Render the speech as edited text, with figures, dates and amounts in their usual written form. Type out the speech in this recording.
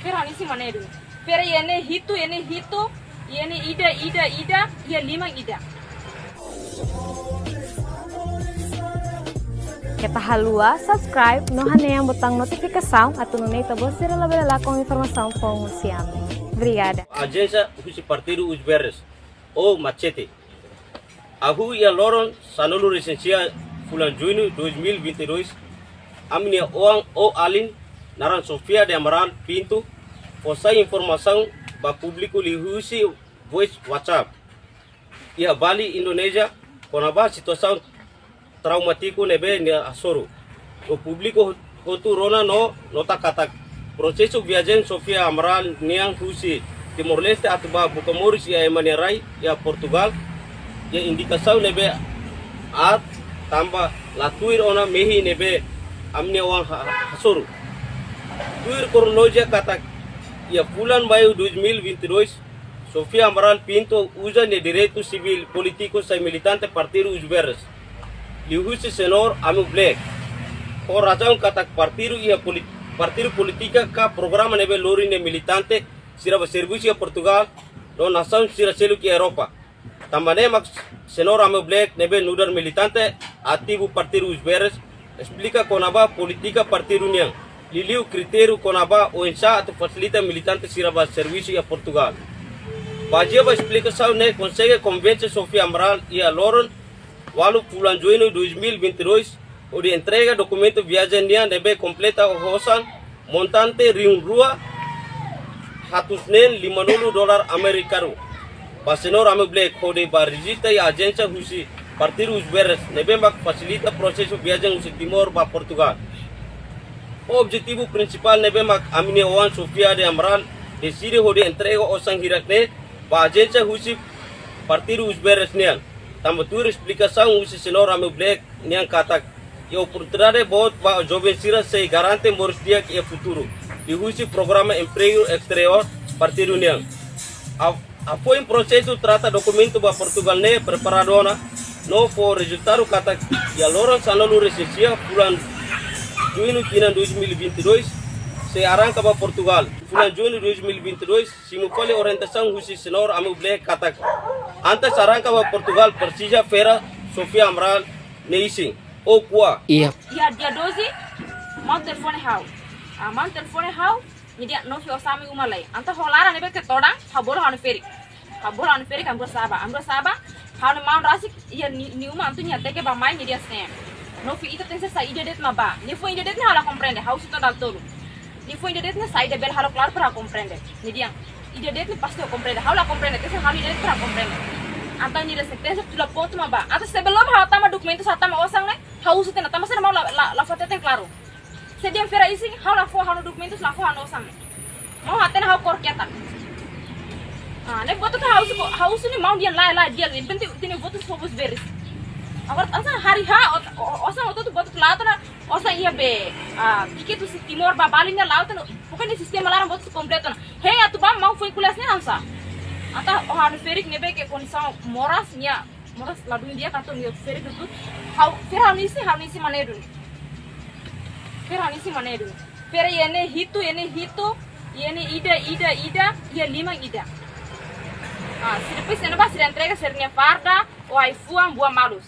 Ferran isi mana itu? Fer ini hito, ini ida, ya 5 ida. Kita halua, subscribe, no hane yang botang notificação atau nunei tabos sira labela com informação pengungsian. Obrigada. Agência do Partido Os Verdes, ou Machete. A rua ia loron sanolo recensia bulan Juni 2022. Amnia Oang ou Alin naran Sofia de Amaral Pinto posai informação ba público lihusi voice WhatsApp. Ia Bali Indonesia konaba situação traumático nebe ne asoro. O público hotu rona no nota kata processo viagem Sofia Amaral niang husi Timor Leste atuba Bukamoris ia Emanerai ia Portugal ia indikação nebe at tambah latuir ona mehi nebe amne wang hasoro. Tuir kronologia kata ia bulan Mayu 2022 Sofia Amaral Pinto usa ne direito civil político sai militante Partido Os Verdes. Lihusi senor Anu Black. Por razão kata partido ia partido política ka programa nebe lori ne militante siraba serviço a Portugal do nação sira selu ki Europa. Tambane mak senor Anu Black nebe nudar militante ativo Partido Os Verdes explica konaba política partido união. Liliu critério konaba o ensa atau facilita militante siraba serviço a Portugal. Bajia explicação ne consegue convencer Sofia Amaral ia loron walau bulan Juni 2022 o de entrega documento viagem dia debe completa o hosan montante riung rua $150 americano. Pasenor ame black o de barisita e agência husi Partido Os Verdes debe mak facilita processo viagem husi Timor ba Portugal. O objetivo principal nebe mak amine oan Sofia de Amaral decide o de entrega o sang hirakne ba agência husi Partido Os Verdes nian. Tambah tu explicação usi senor ame black niang kata e oportunidade bot ba jovem sira se garante moros dia que é futuro e usi programa emprego exterior partido niang. Apoi processo trata documento ba Portugal ne preparadona no for resultado kata ya loron sanolo recensia bulan Juni 2022 se arranca ba Portugal. Bulan Juni 2022 simulcole orientação usi senor ame black kata antes arranca ba Portugal persija fera Sofia Amaral neising o kuah. Iya dia dozi mau telefone hau. Mau telefone hau media no fi osami umalai. Anta holara nebe ke todang habolo hanu feri. Habolo hanu feri ambro saba hanu mau rasik iya ni uma antu nya teke ba mai media sem. No fi ita tense sa ide det maba. Ni fo ide det hala comprende hau sito dal tolu. Ni fo ide det na sa ide bel halo claro para comprende. Media ide det ni pasti comprende. Hau la comprende tense hau ide det para comprende. Anta ni resistência tu la ponto maba. Anta sebelum hau tama dokumento sa tama osang ne hau sito na tama sa mau la fateten claro. Sediam fera isi hau la fo hau documentos la fo hau osang. Mau haten hau korketa. Ne botu hau ni mau dia la dia penting tini botu fobus veris. Agora asa hari ha osang oto tu botu lato na osang ia be que tu si Timor ba Bali na lato no pokoknya sistema larang botu completo na. Hey atu ba mau foi kuliah ne ansa. Ata hanu ferik nebe ke condição moras la dia kantor ni ferik tu hau Ferran isi mana edu. Ferran isi mana edu. Fer ini hito, ini ida, ya 5 ida. Se depois você não vai se entrega, ser minha farda ou aí fuam boa malus.